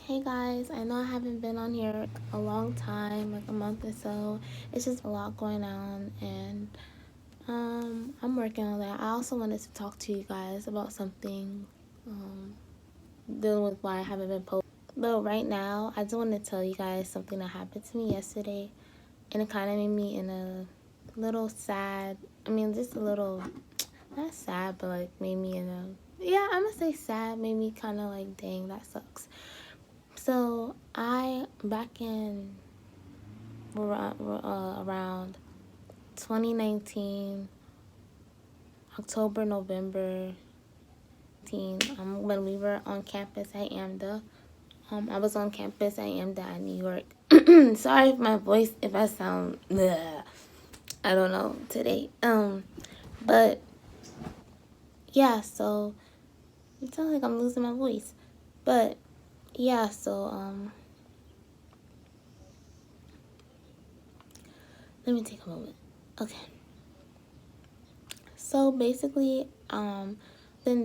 Hey guys, I know I haven't been on here a long time, like a month or so. It's just a lot going on, and I'm working on that. I also wanted to talk to you guys about something dealing with why I haven't been posting. But right now, I just want to tell you guys something that happened to me yesterday, and it kind of made me in a little sad. I mean, just a little, not sad, but like made me in a, yeah, I'm gonna say sad, made me kind of like, dang, that sucks. So back in around 2019, October, November, when we were on campus at AMDA. I was on campus at AMDA in New York. Sorry if my voice, if I sound, bleh, I don't know today. But yeah, so it sounds like I'm losing my voice. But yeah, so let me take a moment. Okay. So basically, in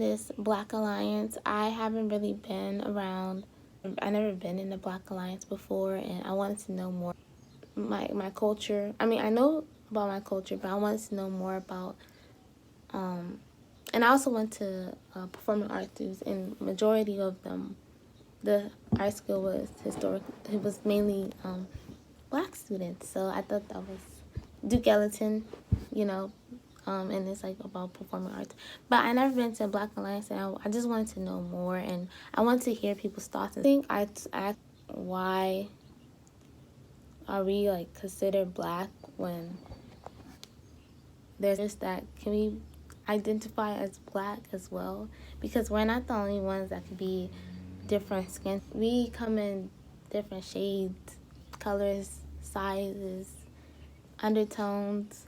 this Black Alliance, I haven't really been around. I never been in the Black Alliance before, and I wanted to know more my culture. I mean, I know about my culture, but I wanted to know more about. And I also went to performing arts schools, and majority of them, the art school was historic. It was mainly Black students, so I thought that was Duke Ellington, you know, and it's like about performing arts. But I never been to Black Alliance, and I just wanted to know more, and I wanted to hear people's thoughts. I think I asked why are we like considered Black when there's that, can we identify as Black as well? Because we're not the only ones that could be different skin. We come in different shades, colors, sizes, undertones,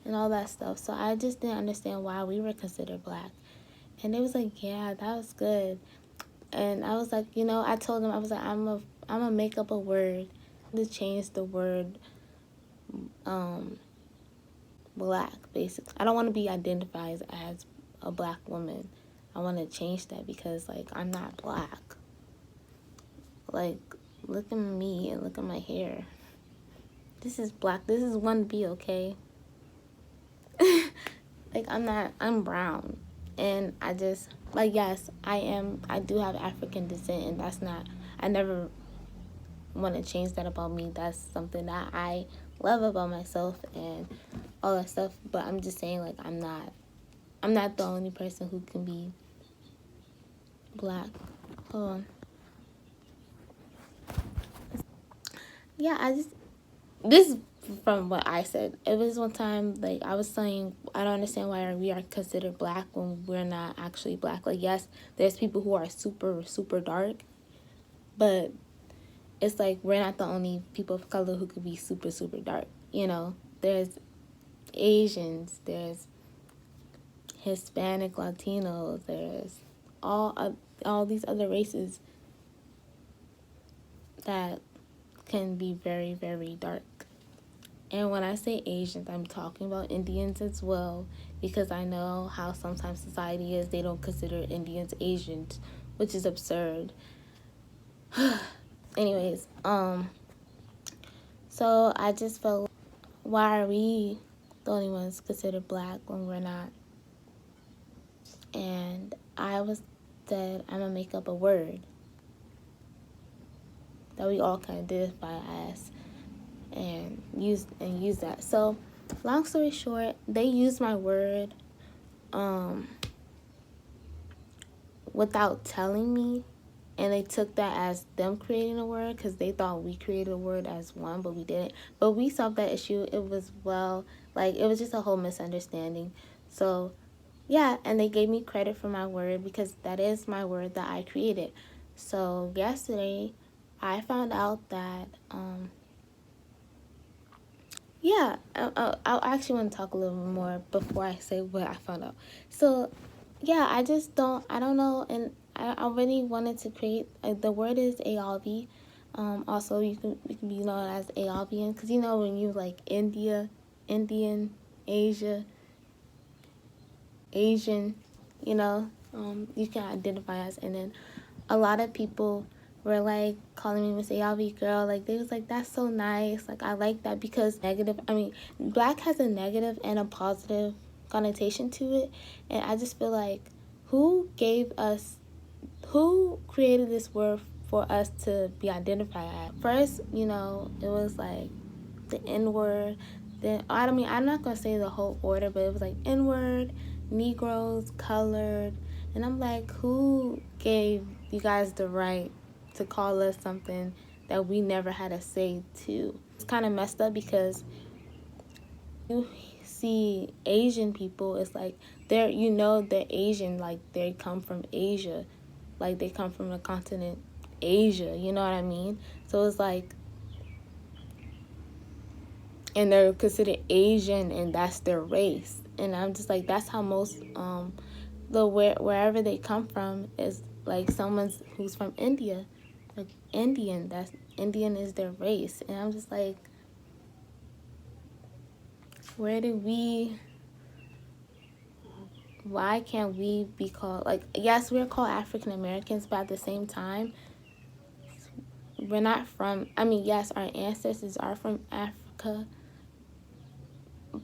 and all that stuff. So I just didn't understand why we were considered Black. And they was like, yeah, that was good. And I was like, I told them, I was like, I'm gonna make up a word to change the word Black, basically. I don't want to be identified as a Black woman. I want to change that because, like, I'm not Black. Like, look at me and look at my hair. This is Black. This is 1B, okay? Like, I'm brown. And I just, like, yes, I do have African descent, and that's not, I never want to change that about me. That's something that I love about myself and all that stuff. But I'm just saying, like, I'm not the only person who can be Black. Hold on. Yeah, this from what I said. It was one time, like, I was saying, I don't understand why we are considered Black when we're not actually Black. Like, yes, there's people who are super, super dark, but it's like we're not the only people of color who could be super, super dark. There's Asians, there's Hispanic, Latinos, there's all these other races that can be very, very dark. And when I say Asians, I'm talking about Indians as well, because I know how sometimes society is. They don't consider Indians Asians, which is absurd. Anyways, so I just felt, why are we the only ones considered Black when we're not? And I said, I'm gonna make up a word that we all can identify as and use that. So, long story short, they used my word without telling me, and they took that as them creating a word because they thought we created a word as one, but we didn't. But we solved that issue. It was it was just a whole misunderstanding. So yeah, and they gave me credit for my word because that is my word that I created. So yesterday I found out that yeah, I actually want to talk a little bit more before I say what I found out. So, yeah, I don't know, and I really wanted to create, the word is Eyavi. Also, you can be known as Eyavian, because when you like India, Indian, Asia, Asian, you can identify as, and then a lot of people were like calling me Miss Eyavi girl. Like they was like, that's so nice. Like I like that because negative. I mean, black has a negative and a positive connotation to it, and I just feel like who created this word for us to be identified at? First, it was like the N word. Then I mean, I'm not gonna say the whole order, but it was like N word, Negroes, colored, and I'm like, who gave you guys the right to call us something that we never had a say to? It's kind of messed up because you see Asian people, it's like they're Asian, like they come from Asia, like they come from the continent Asia, you know what I mean? So it's like, and they're considered Asian and that's their race. And I'm just like, that's how most wherever they come from is like someone who's from India, like Indian. That's Indian is their race, and I'm just like, where did we? Why can't we be called like? Yes, we're called African Americans, but at the same time, we're not from. I mean, yes, our ancestors are from Africa,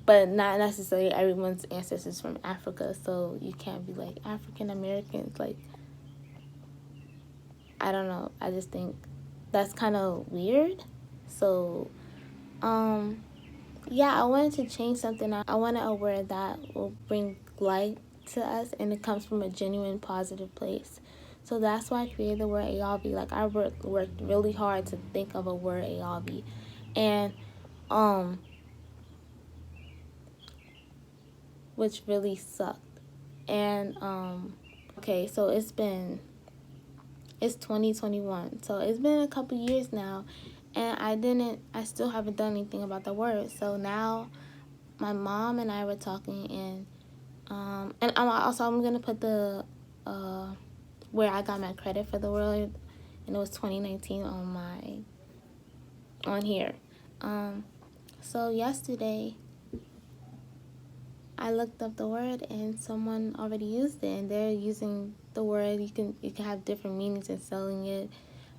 but not necessarily everyone's ancestors from Africa. So you can't be like African Americans. Like, I don't know. I just think that's kind of weird. So, yeah, I wanted to change something. I wanted a word that will bring light to us, and it comes from a genuine positive place. So that's why I created the word Eyavi. Like I worked really hard to think of a word Eyavi, and which really sucked. And okay, so it's 2021, so it's been a couple years now, and I still haven't done anything about the word. So now my mom and I were talking, and I'm gonna put the where I got my credit for the word, and it was 2019 on here. So yesterday I looked up the word and someone already used it, and they're using the word. You can have different meanings in selling it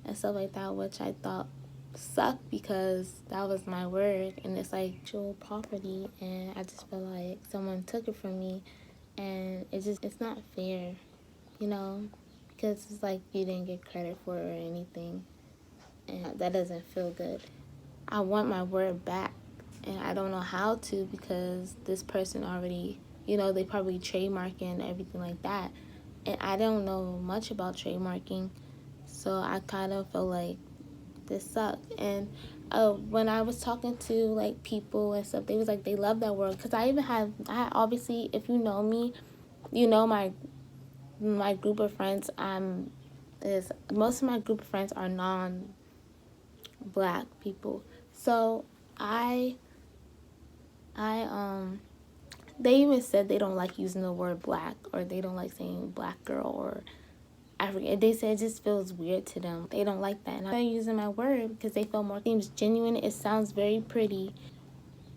and stuff like that, which I thought sucked because that was my word and it's like actual property, and I just feel like someone took it from me, and it's not fair, you know, because it's like you didn't get credit for it or anything, and that doesn't feel good. I want my word back, and I don't know how to because this person already, they probably trademark and everything like that. And I don't know much about trademarking, so I kind of feel like this sucked. And when I was talking to like people and stuff, they was like they love that word because I obviously, if you know me, my group of friends. Is most of my group of friends are non-black people, so I they even said they don't like using the word black, or they don't like saying black girl or African. They said it just feels weird to them. They don't like that. And I'm using my word because they feel more seems genuine. It sounds very pretty.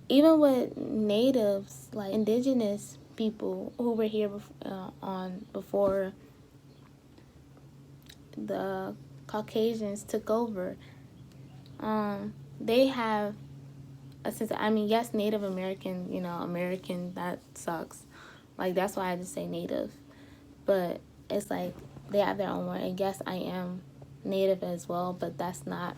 Even with natives, like indigenous people who were here before the Caucasians took over, they have since I mean, yes, Native American, American, that sucks. Like that's why I just say Native. But it's like they have their own word. And yes, I am Native as well, but that's not,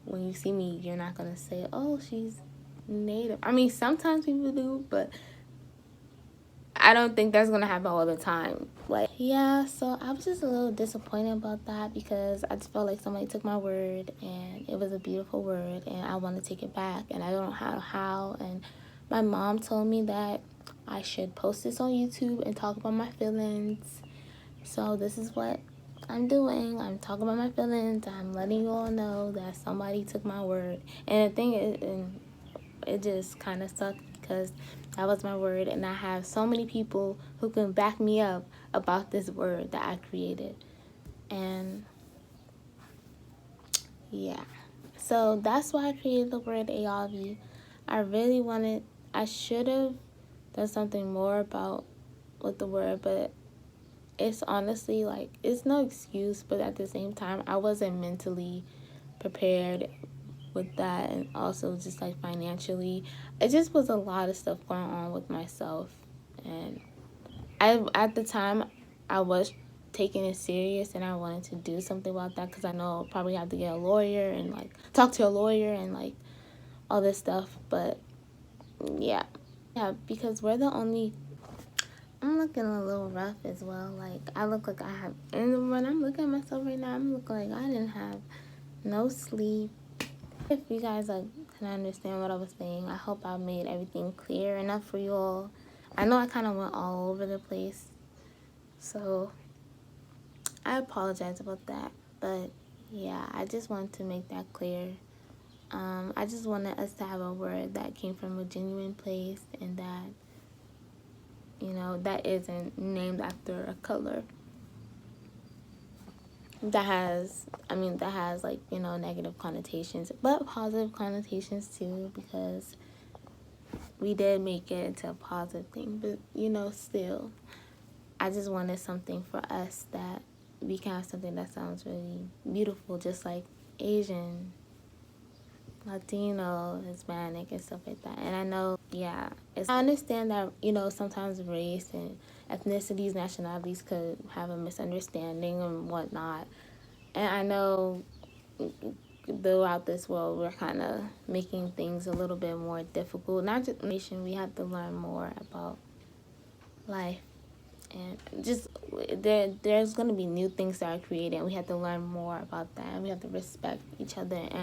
when you see me, you're not gonna say, oh, she's Native. I mean, sometimes people do, but I don't think that's gonna happen all the time. Like, yeah, so I was just a little disappointed about that because I just felt like somebody took my word, and it was a beautiful word, and I want to take it back, and I don't know how. And my mom told me that I should post this on YouTube and talk about my feelings. So this is what I'm doing. I'm talking about my feelings. I'm letting you all know that somebody took my word. And the thing is, and it just kind of sucked because that was my word, and I have so many people who can back me up about this word that I created. And yeah, so that's why I created the word Eyavi. I should have done something more about with the word, but it's honestly like it's no excuse, but at the same time I wasn't mentally prepared with that, and also just like financially it just was a lot of stuff going on with myself. And I at the time I was taking it serious, and I wanted to do something about that because I know I'll probably have to get a lawyer and like talk to a lawyer and like all this stuff. But yeah, because we're the only. I'm looking a little rough as well. Like I look like I have, and when I'm looking at myself right now, I'm looking like I didn't have no sleep. If you guys like can understand what I was saying, I hope I made everything clear enough for you all. I know I kind of went all over the place, so I apologize about that. But yeah, I just wanted to make that clear. I just wanted us to have a word that came from a genuine place, and that, you know, that isn't named after a color that has, that has like, you know, negative connotations, but positive connotations too, because we did make it into a positive thing. But, you know, still, I just wanted something for us that we can have something that sounds really beautiful, just like Asian, Latino, Hispanic, and stuff like that. And I know, yeah, I understand that, you know, sometimes race and ethnicities, nationalities could have a misunderstanding and whatnot. And I know throughout this world, we're kind of making things a little bit more difficult. Not just nation, we have to learn more about life. And just there's going to be new things that are created, and we have to learn more about that, and we have to respect each other and